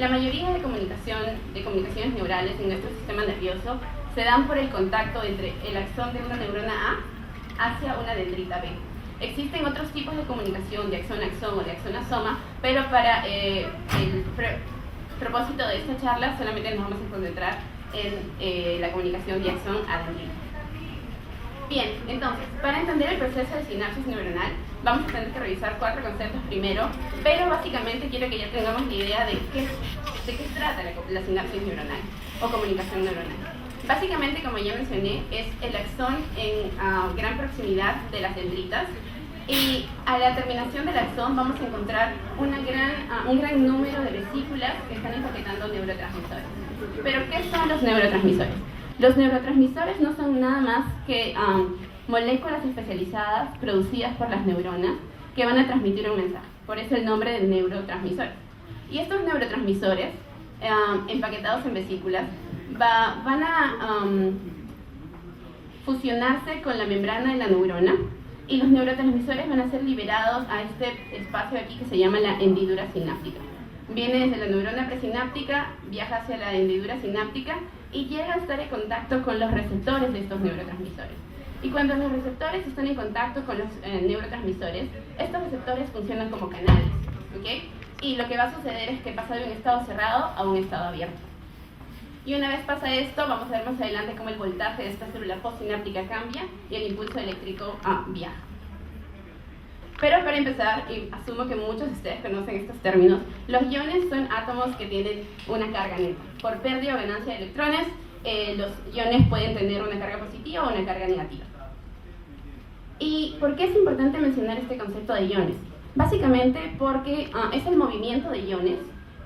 La mayoría de comunicaciones neurales en nuestro sistema nervioso se dan por el contacto entre el axón de una neurona A hacia una dendrita B. Existen otros tipos de comunicación de axón a axón o de axón a soma, pero para el propósito de esta charla solamente nos vamos a concentrar en la comunicación de axón a dendrita. Bien, entonces, para entender el proceso de sinapsis neuronal, vamos a tener que revisar 4 conceptos primero, pero básicamente quiero que ya tengamos la idea de qué se trata la sinapsis neuronal o comunicación neuronal. Básicamente, como ya mencioné, es el axón en gran proximidad de las dendritas, y a la terminación del axón vamos a encontrar un gran número de vesículas que están empaquetando neurotransmisores. ¿Pero qué son los neurotransmisores? Los neurotransmisores no son nada más que moléculas especializadas producidas por las neuronas que van a transmitir un mensaje. Por eso el nombre de neurotransmisores. Y estos neurotransmisores, empaquetados en vesículas, van a fusionarse con la membrana de la neurona, y los neurotransmisores van a ser liberados a este espacio aquí que se llama la hendidura sináptica. Viene desde la neurona presináptica, viaja hacia la hendidura sináptica y llega a estar en contacto con los receptores de estos neurotransmisores. Y cuando los receptores están en contacto con los neurotransmisores, estos receptores funcionan como canales, ¿okay? Y lo que va a suceder es que pasa de un estado cerrado a un estado abierto. Y una vez pasa esto, vamos a ver más adelante cómo el voltaje de esta célula postsináptica cambia y el impulso eléctrico viaja. Pero para empezar, y asumo que muchos de ustedes conocen estos términos, los iones son átomos que tienen una carga neta. Por pérdida o ganancia de electrones, los iones pueden tener una carga positiva o una carga negativa. ¿Y por qué es importante mencionar este concepto de iones? Básicamente porque es el movimiento de iones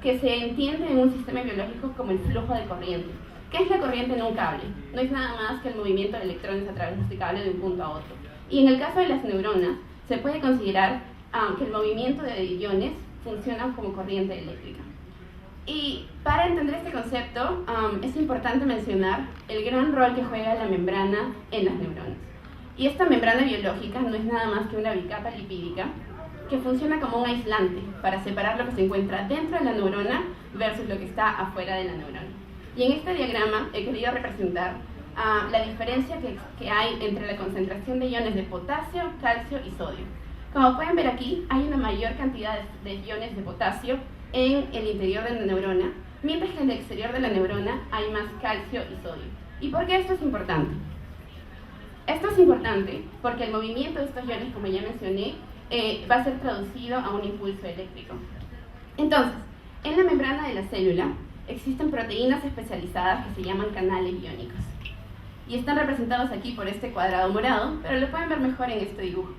que se entiende en un sistema biológico como el flujo de corriente. ¿Qué es la corriente en un cable? No es nada más que el movimiento de electrones a través de este cable de un punto a otro. Y en el caso de las neuronas, se puede considerar que el movimiento de iones funciona como corriente eléctrica. Y para entender este concepto, es importante mencionar el gran rol que juega la membrana en las neuronas. Y esta membrana biológica no es nada más que una bicapa lipídica que funciona como un aislante para separar lo que se encuentra dentro de la neurona versus lo que está afuera de la neurona. Y en este diagrama he querido representar la diferencia que hay entre la concentración de iones de potasio, calcio y sodio. Como pueden ver aquí, hay una mayor cantidad de iones de potasio en el interior de la neurona, mientras que en el exterior de la neurona hay más calcio y sodio. ¿Y por qué esto es importante? Esto es importante porque el movimiento de estos iones, como ya mencioné, va a ser traducido a un impulso eléctrico. Entonces, en la membrana de la célula existen proteínas especializadas que se llaman canales iónicos. Y están representados aquí por este cuadrado morado, pero lo pueden ver mejor en este dibujo.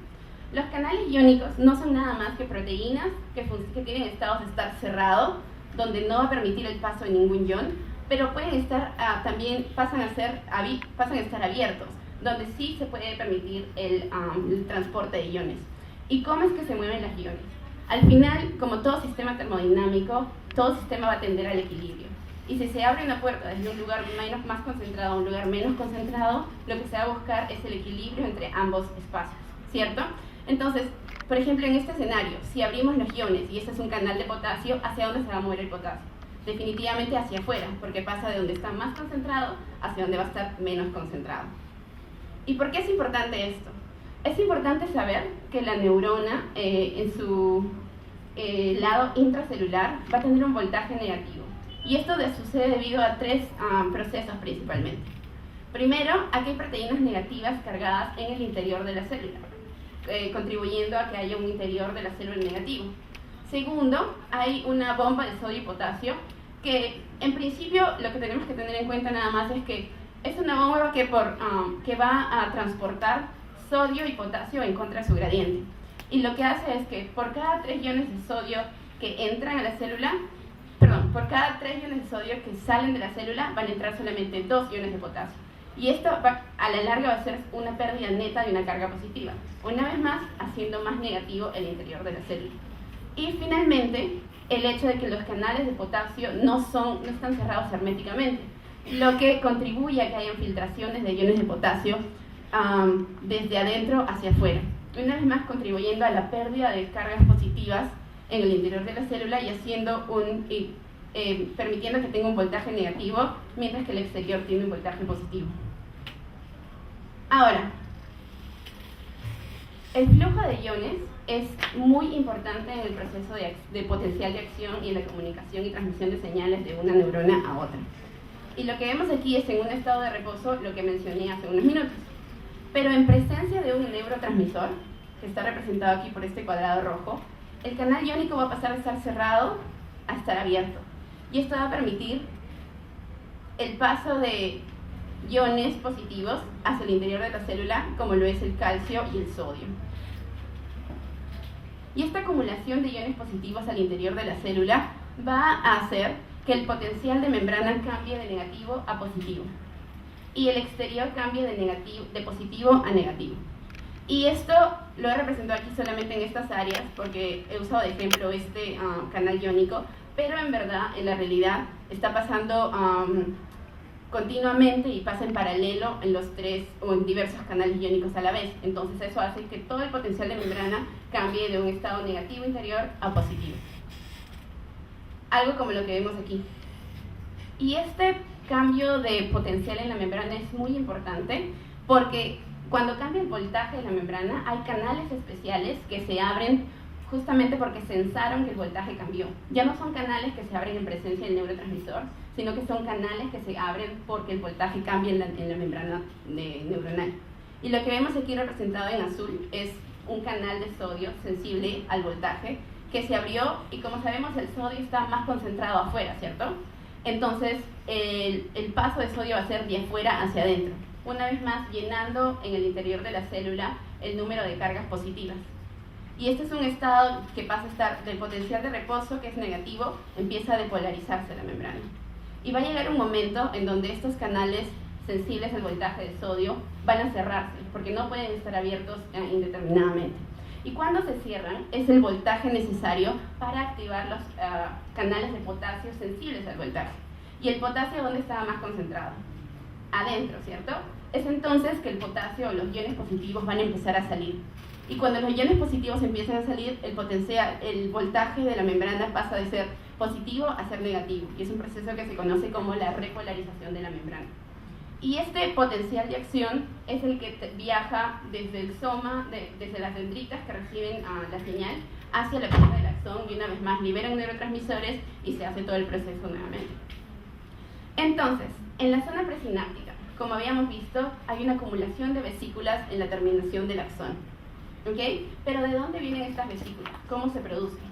Los canales iónicos no son nada más que proteínas que tienen estados de estar cerrado, donde no va a permitir el paso de ningún ion, pero pueden estar, también pasan a estar abiertos, donde sí se puede permitir el transporte de iones. ¿Y cómo es que se mueven las iones? Al final, como todo sistema termodinámico, todo sistema va a tender al equilibrio. Y si se abre una puerta desde un lugar más concentrado a un lugar menos concentrado, lo que se va a buscar es el equilibrio entre ambos espacios, ¿cierto? Entonces, por ejemplo, en este escenario, si abrimos los iones y este es un canal de potasio, ¿hacia dónde se va a mover el potasio? Definitivamente hacia afuera, porque pasa de donde está más concentrado hacia donde va a estar menos concentrado. ¿Y por qué es importante esto? Es importante saber que la neurona, en su lado intracelular, va a tener un voltaje negativo. Y esto sucede debido a 3 procesos principalmente. Primero, aquí hay proteínas negativas cargadas en el interior de la célula, contribuyendo a que haya un interior de la célula negativo. Segundo, hay una bomba de sodio y potasio, que en principio lo que tenemos que tener en cuenta nada más es que es una bomba que va a transportar sodio y potasio en contra de su gradiente. Y lo que hace es que por cada 3 iones de sodio que entran a la célula, por cada 3 iones de sodio que salen de la célula, van a entrar solamente 2 iones de potasio. Y esto a la larga va a ser una pérdida neta de una carga positiva, una vez más haciendo más negativo el interior de la célula. Y finalmente, el hecho de que los canales de potasio no están cerrados herméticamente, lo que contribuye a que haya filtraciones de iones de potasio desde adentro hacia afuera, una vez más contribuyendo a la pérdida de cargas positivas en el interior de la célula y haciendo permitiendo que tenga un voltaje negativo, mientras que el exterior tiene un voltaje positivo. Ahora, el flujo de iones es muy importante en el proceso de potencial de acción y en la comunicación y transmisión de señales de una neurona a otra. Y lo que vemos aquí es en un estado de reposo lo que mencioné hace unos minutos. Pero en presencia de un neurotransmisor, que está representado aquí por este cuadrado rojo, el canal iónico va a pasar de estar cerrado a estar abierto. Y esto va a permitir el paso de iones positivos hacia el interior de la célula, como lo es el calcio y el sodio. Y esta acumulación de iones positivos al interior de la célula va a hacer que el potencial de membrana cambie de negativo a positivo y el exterior cambie de positivo a negativo. Y esto lo he representado aquí solamente en estas áreas porque he usado de ejemplo este canal iónico, pero en verdad, en la realidad, está pasando continuamente y pasa en paralelo en los tres o en diversos canales iónicos a la vez. Entonces eso hace que todo el potencial de membrana cambie de un estado negativo interior a positivo. Algo como lo que vemos aquí. Y este cambio de potencial en la membrana es muy importante porque cuando cambia el voltaje de la membrana hay canales especiales que se abren justamente porque sensaron que el voltaje cambió. Ya no son canales que se abren en presencia del neurotransmisor, sino que son canales que se abren porque el voltaje cambia en la membrana neuronal. Y lo que vemos aquí representado en azul es un canal de sodio sensible al voltaje que se abrió y como sabemos el sodio está más concentrado afuera, ¿cierto? Entonces el paso de sodio va a ser de afuera hacia adentro, una vez más llenando en el interior de la célula el número de cargas positivas. Y este es un estado que pasa a estar del potencial de reposo, que es negativo, empieza a depolarizarse la membrana. Y va a llegar un momento en donde estos canales sensibles al voltaje de sodio van a cerrarse, porque no pueden estar abiertos indeterminadamente. Y cuando se cierran, es el voltaje necesario para activar los canales de potasio sensibles al voltaje. ¿Y el potasio dónde estaba más concentrado? Adentro, ¿cierto? Es entonces que el potasio o los iones positivos van a empezar a salir. Y cuando los iones positivos empiezan a salir, el voltaje de la membrana pasa de ser positivo a ser negativo. Y es un proceso que se conoce como la repolarización de la membrana. Y este potencial de acción es el que viaja desde el soma, desde las dendritas que reciben la señal, hacia la punta del axón y una vez más liberan neurotransmisores y se hace todo el proceso nuevamente. Entonces, en la zona presináptica, como habíamos visto, hay una acumulación de vesículas en la terminación del axón. ¿Okay? Pero ¿de dónde vienen estas vesículas? ¿Cómo se producen?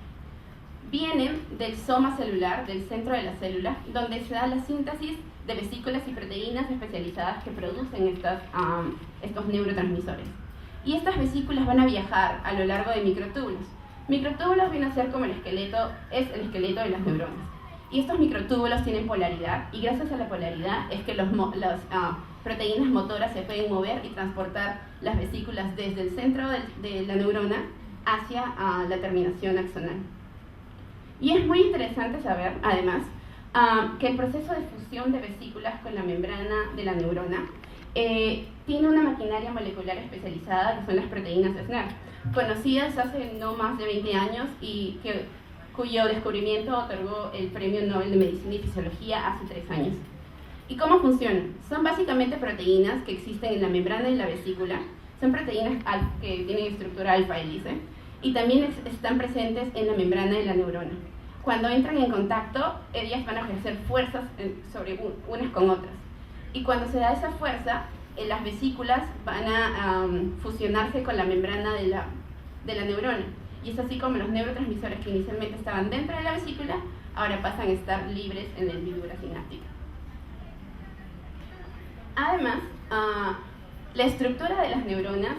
Vienen del soma celular, del centro de la célula, donde se da la síntesis de vesículas y proteínas especializadas que producen estos neurotransmisores. Y estas vesículas van a viajar a lo largo de microtúbulos. Microtúbulos vienen a ser como el esqueleto de las neuronas. Y estos microtúbulos tienen polaridad, y gracias a la polaridad es que las proteínas motoras se pueden mover y transportar las vesículas desde el centro de la neurona hacia la terminación axonal. Y es muy interesante saber, además, que el proceso de fusión de vesículas con la membrana de la neurona tiene una maquinaria molecular especializada que son las proteínas SNAP, conocidas hace no más de 20 años y cuyo descubrimiento otorgó el Premio Nobel de Medicina y Fisiología hace 3 años. ¿Y cómo funcionan? Son básicamente proteínas que existen en la membrana de la vesícula, son proteínas que tienen estructura alfa-hélice y también están presentes en la membrana de la neurona. Cuando entran en contacto, ellas van a ejercer fuerzas sobre unas con otras. Y cuando se da esa fuerza, las vesículas van a fusionarse con la membrana de la neurona. Y es así como los neurotransmisores que inicialmente estaban dentro de la vesícula, ahora pasan a estar libres en la hendidura sináptica. Además, la estructura de las neuronas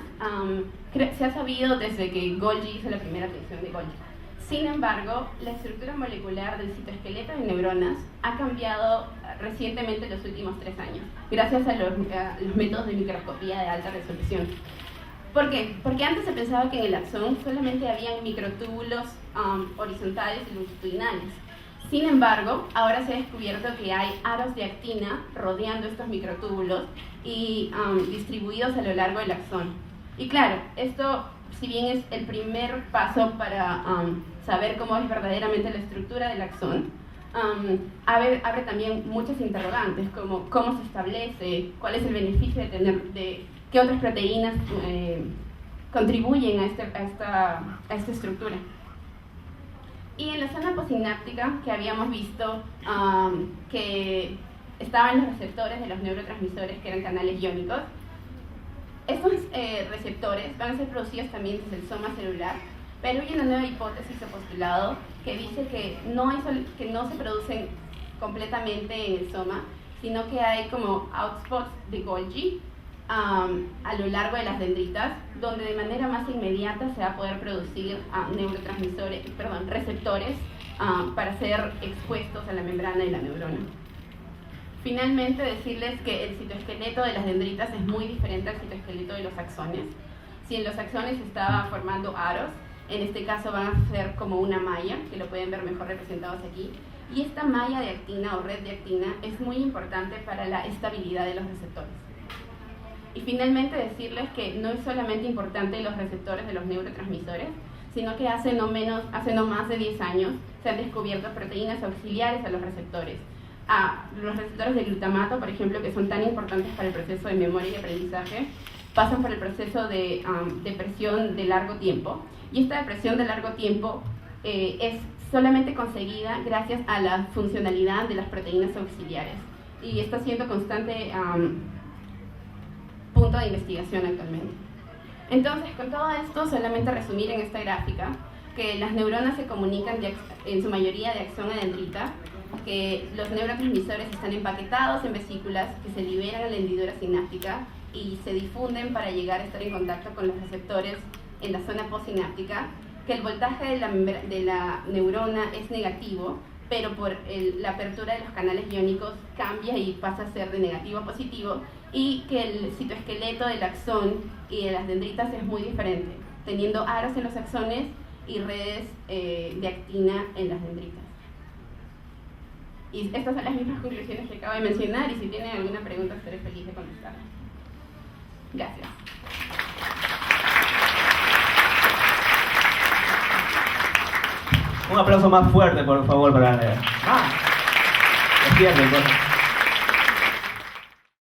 se ha sabido desde que Golgi hizo la primera predicción de Golgi. Sin embargo, la estructura molecular del citoesqueleto de neuronas ha cambiado recientemente en los últimos 3 años, gracias a los métodos de microscopía de alta resolución. ¿Por qué? Porque antes se pensaba que en el axón solamente habían microtúbulos horizontales y longitudinales. Sin embargo, ahora se ha descubierto que hay aros de actina rodeando estos microtúbulos y distribuidos a lo largo del axón. Y claro, esto, si bien es el primer paso para saber cómo es verdaderamente la estructura del axón, abre también muchas interrogantes, como cómo se establece, cuál es el beneficio de qué otras proteínas contribuyen a esta estructura. Y en la zona posináptica, que habíamos visto que estaban los receptores de los neurotransmisores, que eran canales iónicos, estos receptores van a ser producidos también desde el soma celular, pero hay una nueva hipótesis o postulado que dice que no se producen completamente en el soma, sino que hay como outspots de Golgi a lo largo de las dendritas, donde de manera más inmediata se va a poder producir receptores para ser expuestos a la membrana de la neurona. Finalmente, decirles que el citoesqueleto de las dendritas es muy diferente al citoesqueleto de los axones. Si en los axones se estaba formando aros, en este caso van a ser como una malla, que lo pueden ver mejor representados aquí. Y esta malla de actina o red de actina es muy importante para la estabilidad de los receptores. Y finalmente decirles que no es solamente importante los receptores de los neurotransmisores, sino que hace no más de 10 años se han descubierto proteínas auxiliares a los receptores. Los receptores de glutamato, por ejemplo, que son tan importantes para el proceso de memoria y aprendizaje, pasan por el proceso de depresión de largo tiempo. Y esta depresión de largo tiempo es solamente conseguida gracias a la funcionalidad de las proteínas auxiliares. Y está siendo constante punto de investigación actualmente. Entonces, con todo esto, solamente resumir en esta gráfica que las neuronas se comunican en su mayoría de axón a dendrita, que los neurotransmisores están empaquetados en vesículas que se liberan a la hendidura sináptica y se difunden para llegar a estar en contacto con los receptores en la zona postsináptica, que el voltaje de la neurona es negativo, pero por la apertura de los canales iónicos cambia y pasa a ser de negativo a positivo, y que el citoesqueleto del axón y de las dendritas es muy diferente, teniendo aros en los axones y redes de actina en las dendritas. Y estas son las mismas conclusiones que acabo de mencionar, y si tienen alguna pregunta estaré feliz de contestar. Gracias. Un aplauso más fuerte, por favor, para... Despierten,